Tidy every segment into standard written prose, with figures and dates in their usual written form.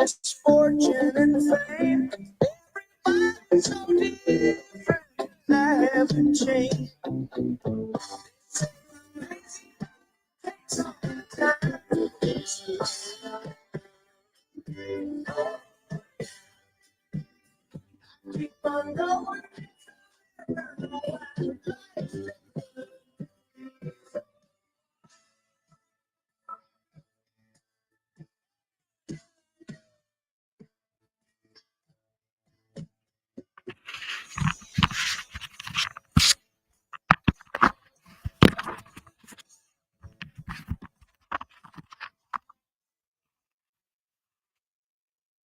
Misfortune and fame, everybody's so different. I haven't changed. Keep on going.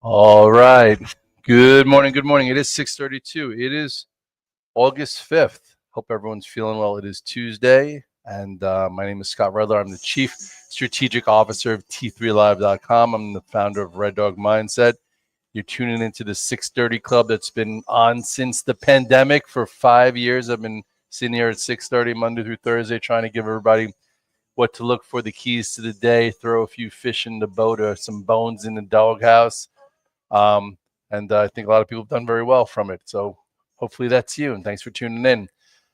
All right. Good morning. Good morning. It is 6:32. It is August 5th. Hope everyone's feeling well. It is Tuesday, and my name is Scott Redler. I'm the Chief Strategic Officer of T3Live.com. I'm the founder of Red Dog Mindset. You're tuning into the 6:30 Club that's been on since the pandemic for 5 years. I've been sitting here at 6:30 Monday through Thursday trying to give everybody what to look for, the keys to the day, throw a few fish in the boat or some bones in the doghouse. Um, and I think a lot of people have done very well from it. So hopefully that's you. And thanks for tuning in.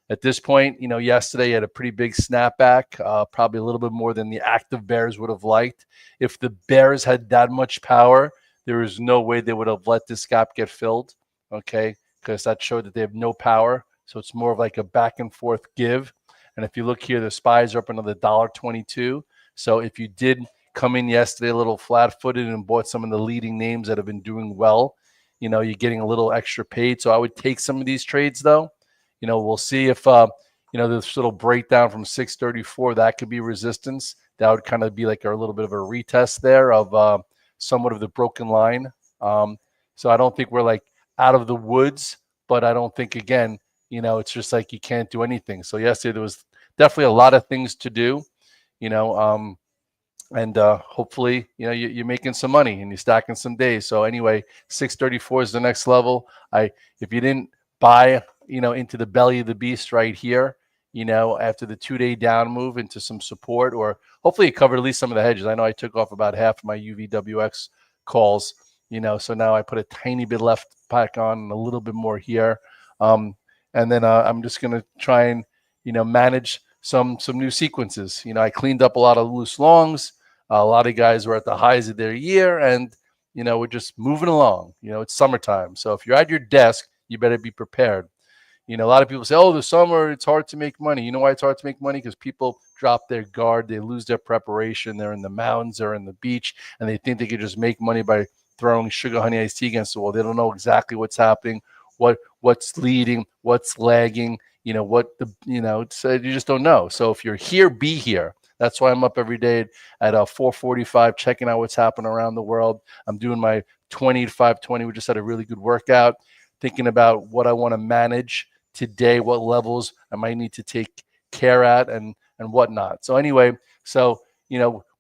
At this point, yesterday you had a pretty big snapback, probably a little bit more than the active bears would have liked. If the Bears had that much power, there is no way they would have let this gap get filled, okay? Because that showed that they have no power. So it's more of like a back and forth give. And if you look here, the SPYs are up another $1.22. So if you did come in yesterday a little flat-footed and bought some of the leading names that have been doing well, you're getting a little extra paid. So I would take some of these trades, though. We'll see if, this little breakdown from 634, that could be resistance. That would kind of be like a little bit of a retest there of somewhat of the broken line. So I don't think we're like out of the woods, but I don't think, again, it's just like you can't do anything. So yesterday there was definitely a lot of things to do, and hopefully, you're making some money and you're stacking some days. So anyway, 634 is the next level. If you didn't buy, into the belly of the beast right here, after the 2-day down move into some support, or hopefully it covered at least some of the hedges. I know I took off about half of my UVWX calls, so now I put a tiny bit left back on and a little bit more here. And then I'm just going to try and, manage some new sequences. I cleaned up a lot of loose longs. A lot of guys were at the highs of their year, and we're just moving along. It's summertime, so if you're at your desk, you better be prepared. A lot of people say, "Oh, the summer, it's hard to make money." You know why it's hard to make money? Because people drop their guard, they lose their preparation. They're in the mountains, they're in the beach, and they think they could just make money by throwing sugar honey iced tea against the wall. They don't know exactly what's happening, what's leading, what's lagging. So you just don't know. So if you're here, be here. That's why I'm up every day at 4:45, checking out what's happening around the world. I'm doing my 20 to 520. We just had a really good workout, thinking about what I want to manage today, what levels I might need to take care at, and whatnot. So anyway,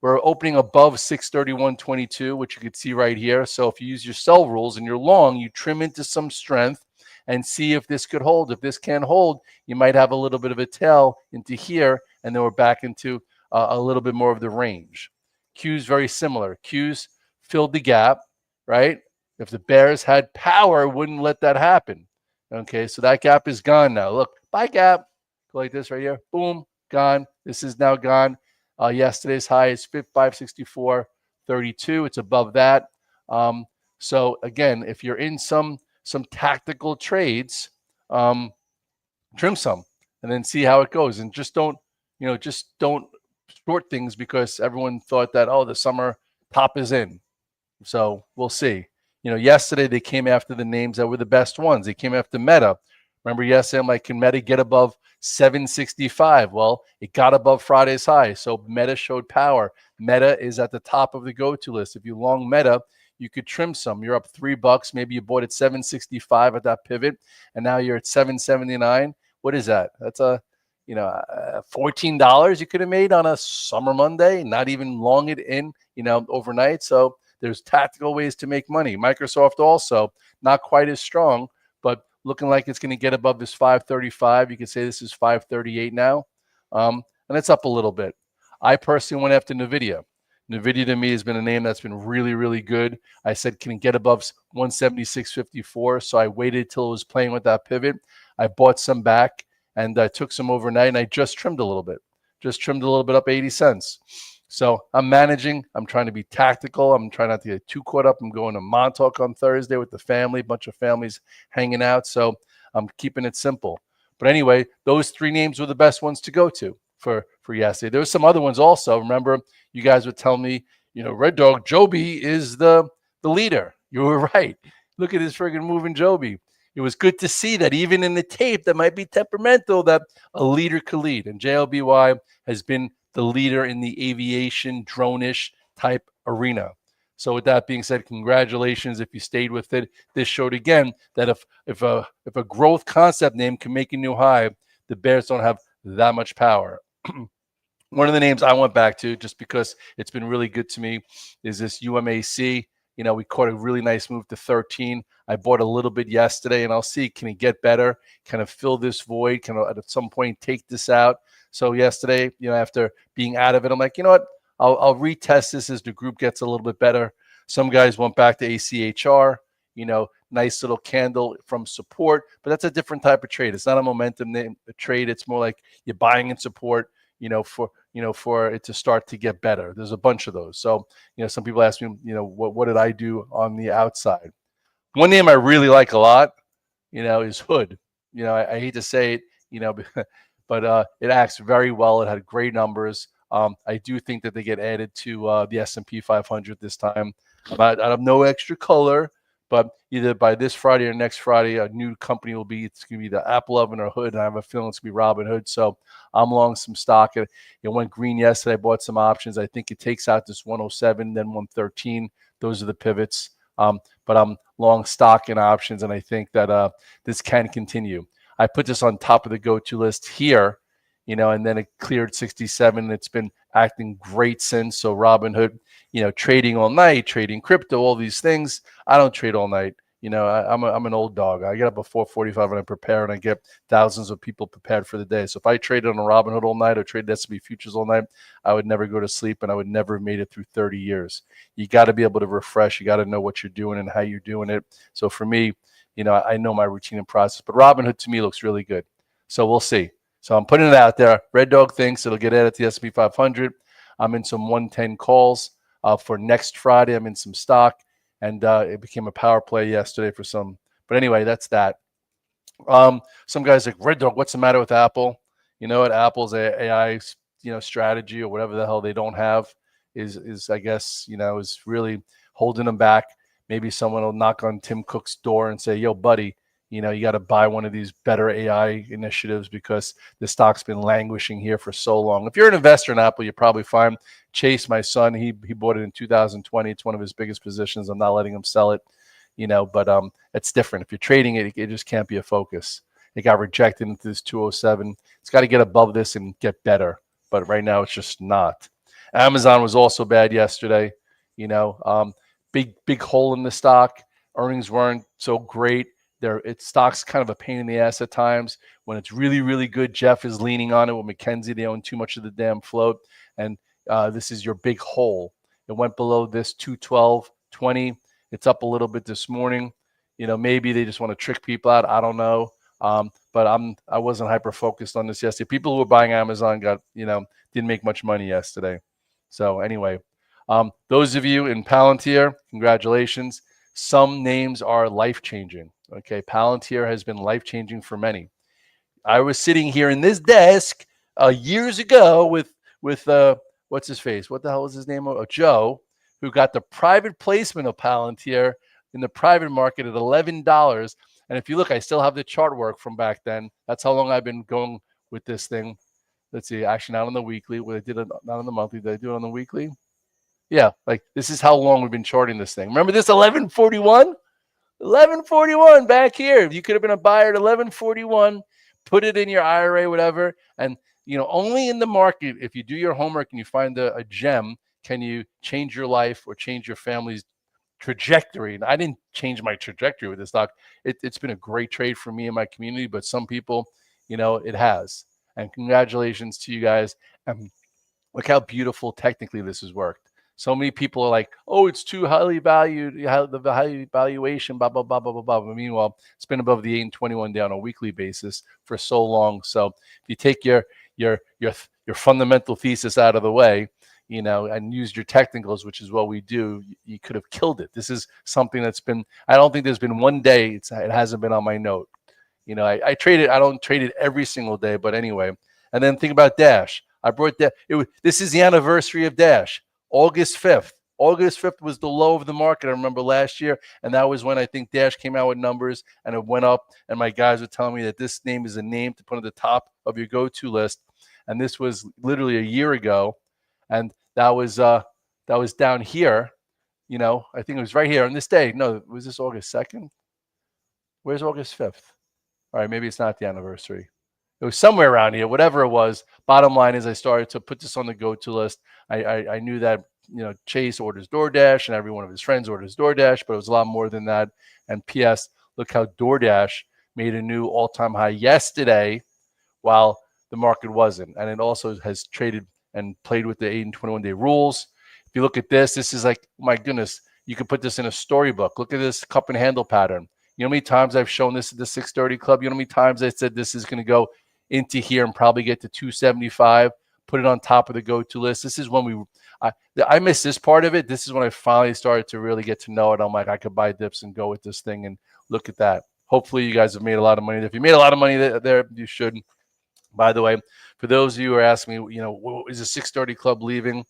we're opening above 631.22, which you can see right here. So if you use your sell rules and you're long, you trim into some strength and see if this could hold. If this can't hold, you might have a little bit of a tail into here, and then we're back into a little bit more of the range. Q's very similar. Q's filled the gap, right? If the Bears had power, wouldn't let that happen. Okay, so that gap is gone now. Look, buy gap. Go like this right here. Boom, gone. This is now gone. Yesterday's high is 564.32. It's above that. So again, if you're in some tactical trades, trim some and then see how it goes, and just don't short things because everyone thought that, oh, the summer top is in. So we'll see. Yesterday they came after the names that were the best ones. They came after Meta. Remember yesterday, I'm like, can Meta get above 765? Well, it got above Friday's high. So Meta showed power. Meta is at the top of the go-to list. If you long Meta, you could trim some. You're up $3. Maybe you bought at 765 at that pivot, and now you're at 779. What is that? That's $14 you could have made on a summer Monday, not even long it in, overnight. So there's tactical ways to make money. Microsoft also not quite as strong, but looking like it's going to get above this 535. You could say this is 538 now, and it's up a little bit. I personally went after NVIDIA. NVIDIA to me has been a name that's been really, really good. I said, can it get above 176.54? So I waited till it was playing with that pivot. I bought some back and I took some overnight and I just trimmed a little bit. Just trimmed a little bit up 80 cents. So I'm managing. I'm trying to be tactical. I'm trying not to get too caught up. I'm going to Montauk on Thursday with the family, a bunch of families hanging out. So I'm keeping it simple. But anyway, those three names were the best ones to go to for yesterday. There were some other ones also. Remember, you guys would tell me, Red Dog Joby is the leader. You were right. Look at his friggin' moving Joby. It was good to see that even in the tape that might be temperamental, that a leader could lead. And JLBY has been the leader in the aviation drone-ish type arena. So with that being said, congratulations if you stayed with it. This showed again that if a growth concept name can make a new high, the Bears don't have that much power. One of the names I went back to, just because it's been really good to me, is this UMAC. We caught a really nice move to 13. I bought a little bit yesterday, and I'll see, can it get better? Can it fill this void? Can I, at some point, take this out? So yesterday, after being out of it, I'm like, you know what? I'll retest this as the group gets a little bit better. Some guys went back to ACHR, nice little candle from support, but that's a different type of trade. It's not a momentum trade. It's more like you're buying in support, for it to start to get better. There's a bunch of those. So, some people ask me, what did I do on the outside? One name I really like a lot, is Hood. I hate to say it, but it acts very well. It had great numbers. I do think that they get added to the S&P 500 this time. I have no extra color, but either by this Friday or next Friday, a new company it's going to be the Apple Oven or Hood, and I have a feeling it's going to be Robin Hood. So I'm long some stock. It went green yesterday. I bought some options. I think it takes out this 107, then 113. Those are the pivots. But I'm long stock and options, and I think that this can continue. I put this on top of the go-to list here, and then it cleared 67. And it's been acting great since. So Robinhood, trading all night, trading crypto, all these things. I don't trade all night. I'm an old dog. I get up at 4:45 and I prepare, and I get thousands of people prepared for the day. So if I traded on a Robinhood all night or traded S&P futures all night, I would never go to sleep, and I would never have made it through 30 years. You got to be able to refresh. You got to know what you're doing and how you're doing it. So for me, I know my routine and process. But Robinhood to me looks really good. So we'll see. So I'm putting it out there. Red Dog thinks it'll get added to the S&P 500. I'm in some 110 calls for next Friday. I'm in some stock. And it became a power play yesterday for some. But anyway, that's that. Some guys like, Red Dog, what's the matter with Apple? You know what? Apple's AI, strategy or whatever the hell they don't have is I guess, is really holding them back. Maybe someone will knock on Tim Cook's door and say, yo, buddy, you got to buy one of these better AI initiatives because the stock's been languishing here for so long. If you're an investor in Apple, you're probably fine. Chase, my son, he bought it in 2020. It's one of his biggest positions. I'm not letting him sell it, but it's different. If you're trading it, it just can't be a focus. It got rejected into this 207. It's got to get above this and get better. But right now, it's just not. Amazon was also bad yesterday. Big hole in the stock. Earnings weren't so great. Stock's kind of a pain in the ass at times. When it's really, really good, Jeff is leaning on it. With McKenzie, they own too much of the damn float. And this is your big hole. It went below this 212.20. It's up a little bit this morning. Maybe they just want to trick people out. I don't know. But I wasn't hyper focused on this yesterday. People who were buying Amazon didn't make much money yesterday. So anyway, those of you in Palantir, congratulations. Some names are life-changing. Okay, Palantir has been life-changing for many. I was sitting here in this desk years ago with what's his face? What the hell is his name? Joe, who got the private placement of Palantir in the private market at $11. And if you look, I still have the chart work from back then. That's how long I've been going with this thing. Let's see, actually not on the weekly. Well, I did it not on the monthly. Did I do it on the weekly? Yeah, like this is how long we've been charting this thing. Remember this 1141? 1141 back here. You could have been a buyer at 1141, put it in your IRA, whatever. And, only in the market, if you do your homework and you find a gem, can you change your life or change your family's trajectory. And I didn't change my trajectory with this stock. It's been a great trade for me and my community, but some people, it has. And congratulations to you guys. And look how beautiful technically this has worked. So many people are like, "Oh, it's too highly valued. The high valuation, blah blah blah blah blah blah." But meanwhile, it's been above the 8 and 21 day on a weekly basis for so long. So if you take your fundamental thesis out of the way, and use your technicals, which is what we do, you could have killed it. This is something that's been. I don't think there's been one day it hasn't been on my note. I trade it. I don't trade it every single day, but anyway. And then think about Dash. I brought that. This is the anniversary of Dash. August 5th. August 5th was the low of the market. I remember last year, and that was when I think Dash came out with numbers and it went up. And my guys were telling me that this name is a name to put at the top of your go-to list. And this was literally a year ago, and that was down here. I think it was right here on this day. No, was this August 2nd? Where's August 5th? All right, maybe it's not the anniversary. It was somewhere around here, whatever it was. Bottom line is I started to put this on the go-to list. I knew that, Chase orders DoorDash and every one of his friends orders DoorDash, but it was a lot more than that. And P.S., look how DoorDash made a new all-time high yesterday while the market wasn't. And it also has traded and played with the 8 and 21 day rules. If you look at this is like, my goodness, you could put this in a storybook. Look at this cup and handle pattern. You know how many times I've shown this at the 630 Club? You know how many times I said this is going to go into here and probably get to 275, put it on top of the go-to list. This is when I missed this part of it. This is when I finally started to really get to know it. I'm like, I could buy dips and go with this thing, and look at that. Hopefully you guys have made a lot of money. If you made a lot of money there, you should. By the way, for those of you who are asking me, is the 630 Club leaving?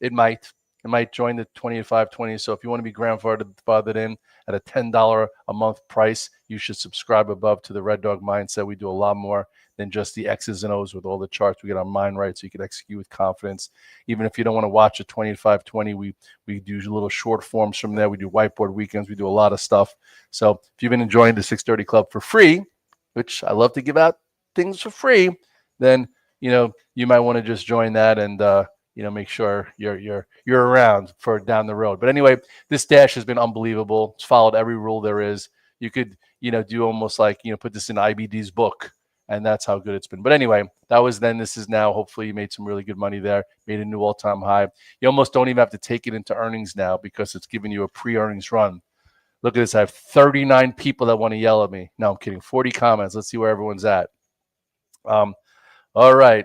It might. It might join the 2520. So if you want to be grandfathered in at a $10 a month price, you should subscribe above to the Red Dog Mindset. We do a lot more than just the X's and O's with all the charts. We get our mind right so you can execute with confidence. Even if you don't want to watch a 2520, we do little short forms from there. We do whiteboard weekends. We do a lot of stuff. So if you've been enjoying the 630 Club for free, which I love to give out things for free, then you might want to just join that and make sure you're around for down the road. But anyway, this Dash has been unbelievable. It's followed every rule there is. You could do almost like put this in IBD's book, and that's how good it's been. But anyway, that was then. This is now. Hopefully you made some really good money there, made a new all-time high. You almost don't even have to take it into earnings now because it's giving you a pre-earnings run. Look at this. I have 39 people that want to yell at me. No, I'm kidding. 40 comments. Let's see where everyone's at. All right.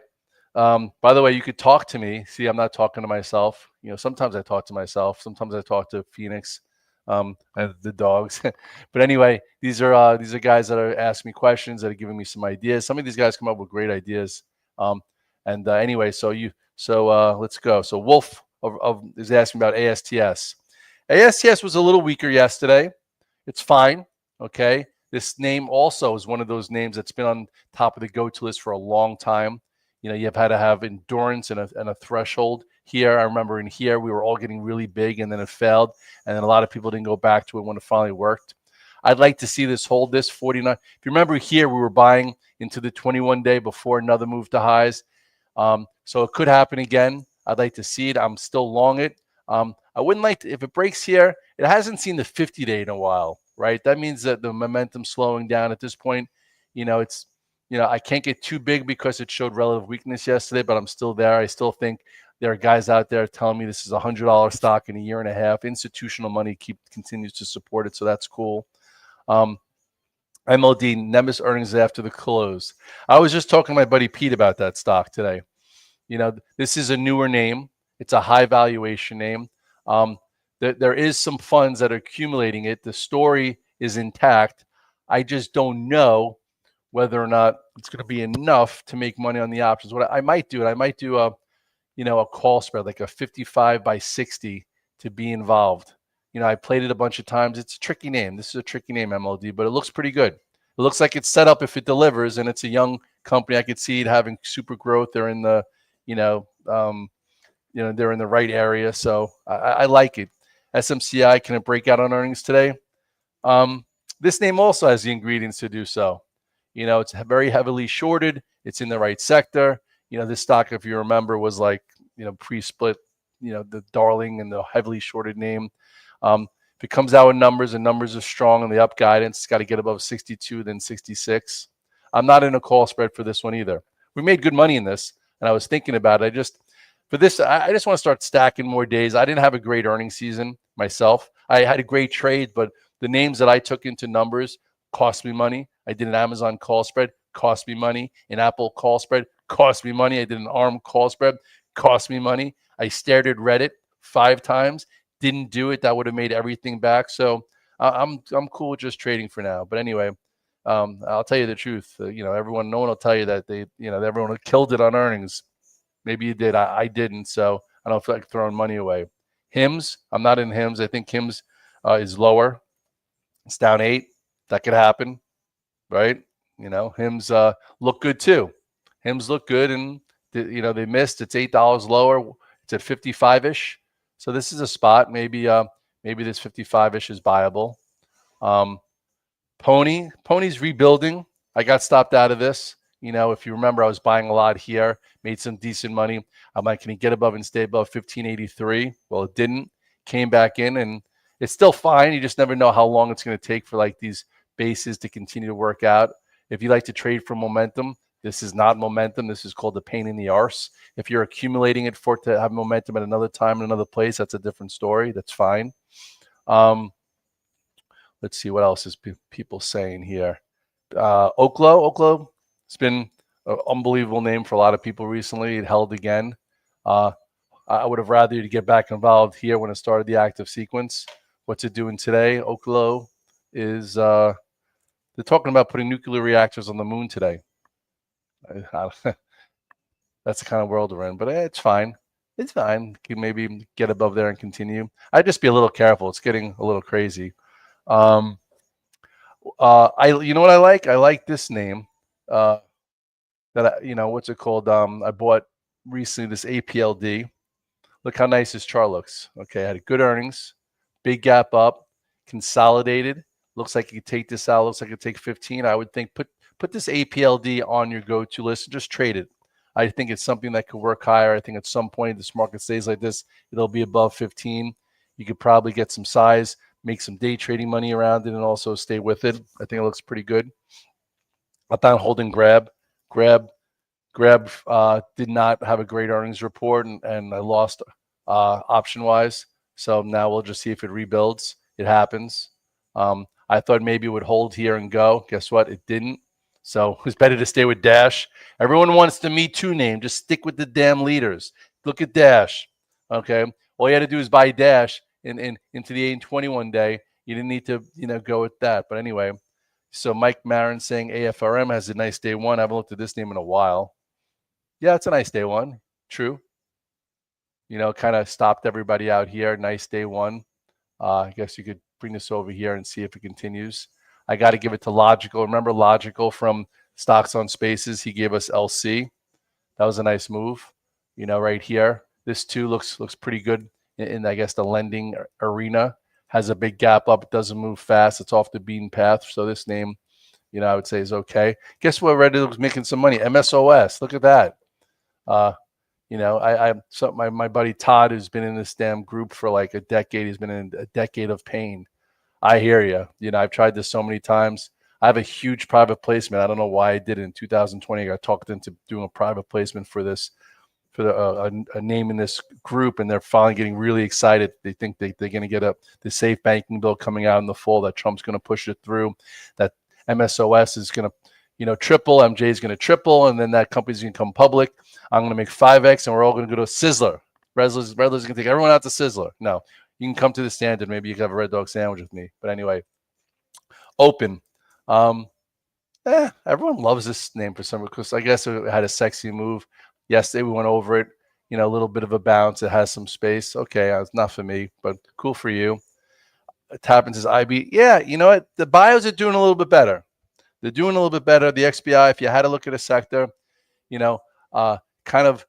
By the way, you could talk to me. See, I'm not talking to myself. Sometimes I talk to myself. Sometimes I talk to Phoenix, and the dogs. But anyway, these are guys that are asking me questions, that are giving me some ideas. Some of these guys come up with great ideas. Anyway, so let's go. So Wolf is asking about ASTS. ASTS was a little weaker yesterday. It's fine. Okay. This name also is one of those names that's been on top of the go-to list for a long time. You've had to have endurance and a threshold here. I remember in here, we were all getting really big and then it failed. And then a lot of people didn't go back to it when it finally worked. I'd like to see this hold this 49. If you remember here, we were buying into the 21 day before another move to highs. So it could happen again. I'd like to see it. I'm still long it. I wouldn't like to, if it breaks here, it hasn't seen the 50 day in a while, right? That means that the momentum's slowing down at this point. I can't get too big because it showed relative weakness yesterday, but I'm still there. I still think there are guys out there telling me this is a $100 stock in a year and a half. Institutional money continues to support it, so that's cool. MLD, Nemesis earnings after the close. I was just talking to my buddy Pete about that stock today. This is a newer name. It's a high valuation name. There is some funds that are accumulating it. The story is intact. I just don't know whether or not it's going to be enough to make money on the options. What I might do a call spread, like a 55 by 60 to be involved. I played it a bunch of times. It's a tricky name. This is a tricky name, MLD, but it looks pretty good. It looks like it's set up if it delivers, and it's a young company. I could see it having super growth. They're in the, they're in the right area. So I like it. SMCI, can it break out on earnings today? This name also has the ingredients to do so. It's very heavily shorted. It's in the right sector. This stock, if you remember, was like, pre-split, the darling and the heavily shorted name. If it comes out with numbers and numbers are strong and the up guidance, it's got to get above 62, then 66. I'm not in a call spread for this one either. We made good money in this, and I was thinking about it. For this, I just want to start stacking more days. I didn't have a great earnings season myself. I had a great trade, but the names that I took into numbers cost me money. I did an Amazon call spread, cost me money. An Apple call spread, cost me money. I did an ARM call spread, cost me money. I stared at Reddit 5 times, didn't do it. That would have made everything back. So I'm cool with just trading for now. But anyway, I'll tell you the truth. Everyone, no one will tell you that everyone killed it on earnings. Maybe you did. I didn't. So I don't feel like throwing money away. Hims, I'm not in Hims. I think Hims is lower. It's down 8. That could happen, right? Hims look good too. Hims look good, and they missed. It's $8 lower. It's at 55-ish. So this is a spot. Maybe this 55-ish is buyable. Pony's rebuilding. I got stopped out of this. If you remember, I was buying a lot here, made some decent money. I'm like, can he get above and stay above 1583? Well, it didn't. Came back in, and it's still fine. You just never know how long it's going to take for like these bases to continue to work out. If you like to trade for momentum, this is not momentum. This is called the pain in the arse. If you're accumulating it for it to have momentum at another time in another place, that's a different story. That's fine. Let's see what else is people saying here. Oklo, it's been an unbelievable name for a lot of people recently. It held again. I would have rather you to get back involved here when it started the active sequence. What's it doing today? Oklo is they're talking about putting nuclear reactors on the moon today. That's the kind of world we're in, but it's fine. It's fine. You can maybe get above there and continue. I'd just be a little careful. It's getting a little crazy. You know what I like? I like this name. What's it called? I bought recently this APLD. Look how nice this chart looks. Okay, I had good earnings, big gap up, consolidated. Looks like you could take this out. Looks like it could take 15. I would think put this APLD on your go-to list and just trade it. I think it's something that could work higher. I think at some point this market stays like this, it'll be above 15. You could probably get some size, make some day trading money around it, and also stay with it. I think it looks pretty good. I thought holding Grab did not have a great earnings report, and I lost option-wise. So now we'll just see if it rebuilds. It happens. I thought maybe it would hold here and go. Guess what? It didn't. So it was better to stay with Dash. Everyone wants the Me Too name. Just stick with the damn leaders. Look at Dash. Okay. All you had to do is buy Dash into the 821 day. You didn't need to, go with that. But anyway, so Mike Marin saying AFRM has a nice day one. I haven't looked at this name in a while. Yeah, it's a nice day one. True. Kind of stopped everybody out here. Nice day one. I guess you could bring this over here and see if it continues. I got to give it to Logical. Remember Logical from Stocks on Spaces? He gave us LC. That was a nice move. Right here. This too looks pretty good in I guess the lending arena. Has a big gap up. It doesn't move fast. It's off the beaten path. So this name, I would say is okay. Guess what? Redler was making some money. MSOS. Look at that. My buddy Todd, who's been in this damn group for like a decade. He's been in a decade of pain. I hear you. I've tried this so many times. I have a huge private placement. I don't know why I did it in 2020. I got talked into doing a private placement for this, for a name in this group, and they're finally getting really excited. They think they're going to get the safe banking bill coming out in the fall, that Trump's going to push it through, that MSOS is going to triple, MJ is going to triple, and then that company's going to come public. I'm going to make 5X, and we're all going to go to Sizzler. Redler's going to take everyone out to Sizzler. No, you can come to the Standard. Maybe you can have a Red Dog sandwich with me. But anyway, Open. Everyone loves this name for some, because I guess it had a sexy move. Yesterday we went over it. A little bit of a bounce. It has some space. Okay, it's not for me, but cool for you. Tappins says IB. Yeah, you know what? The bios are doing a little bit better. They're doing a little bit better. The XBI, if you had to look at a sector, kind of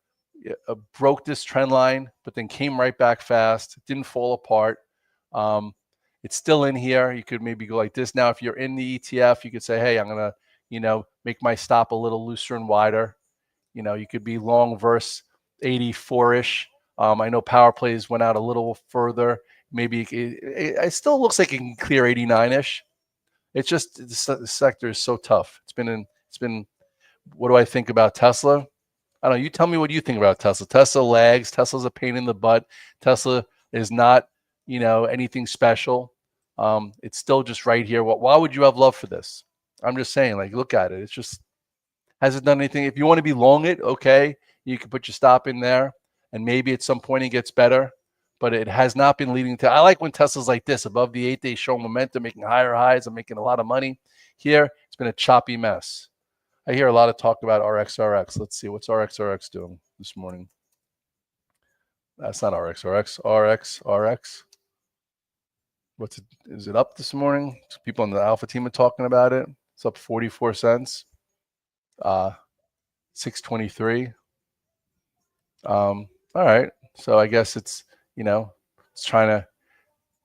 broke this trend line, but then came right back fast. It didn't fall apart. It's still in here. You could maybe go like this. Now, if you're in the ETF, you could say, hey, I'm going to, make my stop a little looser and wider. You could be long versus 84-ish. I know power plays went out a little further. Maybe it still looks like it can clear 89-ish. It's just the sector is so tough. It's been. What do I think about Tesla? I don't know. You tell me what you think about Tesla. Tesla lags. Tesla's a pain in the butt. Tesla is not, anything special. It's still just right here. Why would you have love for this? I'm just saying, like, look at it. It's just hasn't done anything. If you want to be long it, okay, you can put your stop in there, and maybe at some point it gets better. But it has not been leading to. I like when Tesla's like this, above the 8 day, showing momentum, making higher highs, and making a lot of money. Here, it's been a choppy mess. I hear a lot of talk about RXRX. Let's see, what's RXRX doing this morning? That's not RXRX. RXRX. What's it? Is it up this morning? People on the Alpha team are talking about it. It's up 44 cents. 623. All right. So I guess it's trying to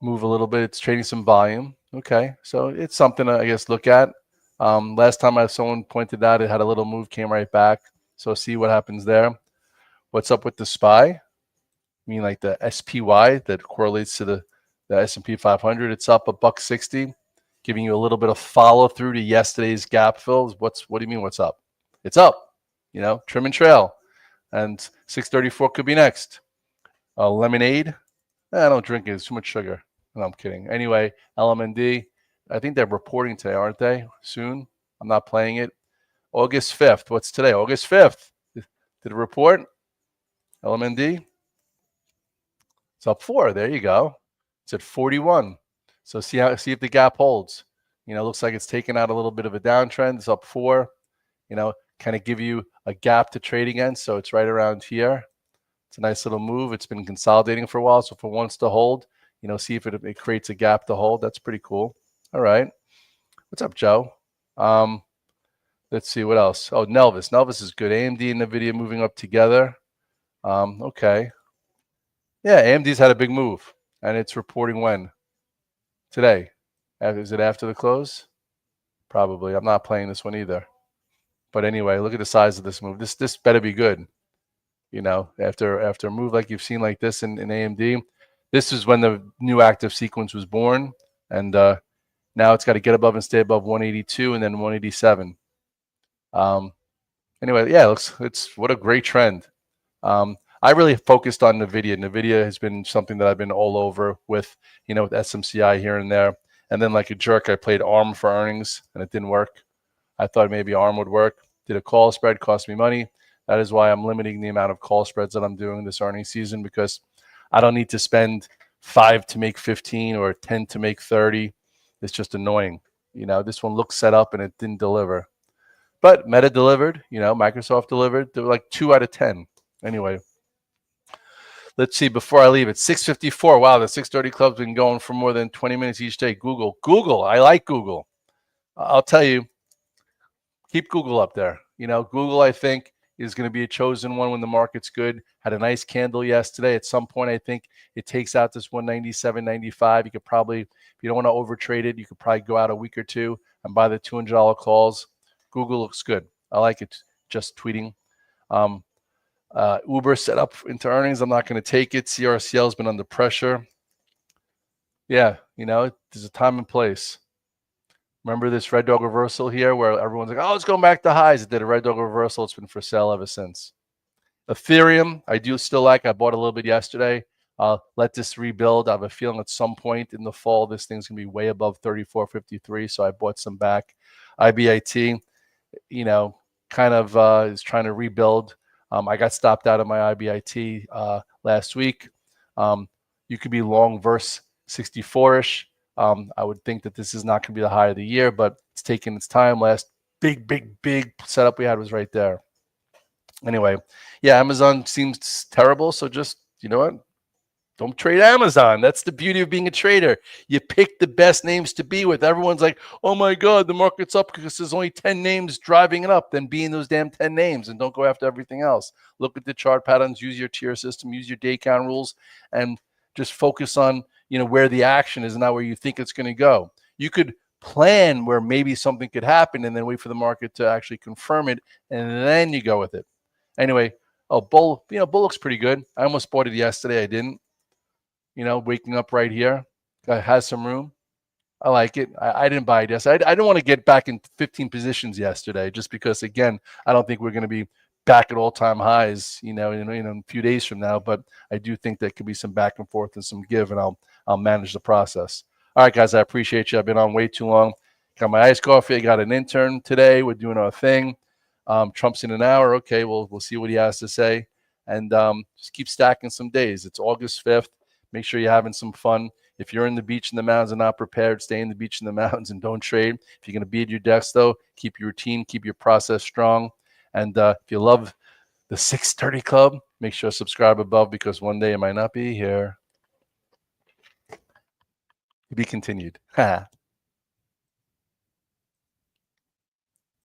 move a little bit. It's trading some volume. Okay. So it's something to, I guess, look at. Last time someone pointed out it had a little move, came right back. So see what happens there. What's up with the SPY? I mean, like the SPY that correlates to the S&P 500. It's up $1.60, giving you a little bit of follow through to yesterday's gap fills. What do you mean? What's up? It's up. Trim and trail, and 634 could be next. Lemonade. I don't drink it. It's too much sugar. No, I'm kidding. Anyway, LMND. I think they're reporting today, aren't they? Soon. I'm not playing it. August 5th. What's today? August 5th. Did it report? LMND. It's up 4. There you go. It's at 41. So see if the gap holds. Looks like it's taken out a little bit of a downtrend. It's up 4. Kind of give you a gap to trade against. So it's right around here. It's a nice little move. It's been consolidating for a while. So if it wants to hold, see if it creates a gap to hold. That's pretty cool. All right. What's up, Joe? Let's see what else. Oh, Nelvis. Nelvis is good. AMD and NVIDIA moving up together. Okay. Yeah, AMD's had a big move, and it's reporting when? Today. Is it after the close? Probably. I'm not playing this one either. But anyway, look at the size of this move. This better be good. After a move like you've seen like this in AMD, this is when the new active sequence was born, and now it's got to get above and stay above 182 and then 187. Anyway, yeah, it's what a great trend. I really focused on NVIDIA. NVIDIA has been something that I've been all over with, with SMCI here and there. And then like a jerk, I played ARM for earnings, and it didn't work. I thought maybe ARM would work. Did a call spread, cost me money. That is why I'm limiting the amount of call spreads that I'm doing this earnings season, because I don't need to spend 5 to make 15 or 10 to make 30. It's just annoying. This one looks set up and it didn't deliver. But Meta delivered, Microsoft delivered. They were like 2 out of 10. Anyway, let's see. Before I leave, it's 6:54. Wow, the 6:30 Club's been going for more than 20 minutes each day. Google. I like Google. I'll tell you, keep Google up there. Google, I think, is going to be a chosen one when the market's good. Had a nice candle yesterday. At some point, I think it takes out this 197.95. You could probably, if you don't want to overtrade it, you could probably go out a week or two and buy the $200 calls. Google looks good. I like it. Just tweeting. Uber set up into earnings. I'm not going to take it. CRCL has been under pressure. Yeah, there's a time and place. Remember this red dog reversal here where everyone's like, oh, it's going back to highs. It did a red dog reversal. It's been for sale ever since. Ethereum, I do still like. I bought a little bit yesterday. Let this rebuild. I have a feeling at some point in the fall, this thing's going to be way above 34.53. So I bought some back. IBIT, kind of is trying to rebuild. I got stopped out of my IBIT last week. You could be long verse 64-ish. I would think that this is not going to be the high of the year, but it's taking its time. Last big setup we had was right there. Anyway, yeah, Amazon seems terrible. So just, what? Don't trade Amazon. That's the beauty of being a trader. You pick the best names to be with. Everyone's like, oh my God, the market's up because there's only 10 names driving it up. Then be in those damn 10 names and don't go after everything else. Look at the chart patterns, use your tier system, use your day count rules, and just focus on, where the action is and not where you think it's going to go. You could plan where maybe something could happen and then wait for the market to actually confirm it, and then you go with it. Anyway, Bull looks pretty good. I almost bought it yesterday. I didn't. Waking up right here. Has some room. I like it. I didn't buy it yesterday. I didn't want to get back in 15 positions yesterday just because, again, I don't think we're going to be back at all-time highs, in a few days from now. But I do think there could be some back and forth and some give, and I'll manage the process. All right, guys, I appreciate you. I've been on way too long. Got my iced coffee. I got an intern today. We're doing our thing. Trump's in an hour. Okay, we'll see what he has to say, and just keep stacking some days. It's August 5th. Make sure you're having some fun. If you're in the beach and the mountains and not prepared, stay in the beach and the mountains and don't trade. If you're going to be at your desk, though, keep your routine, keep your process strong. And if you love the 630 Club, make sure to subscribe above, because one day it might not be here. To be continued.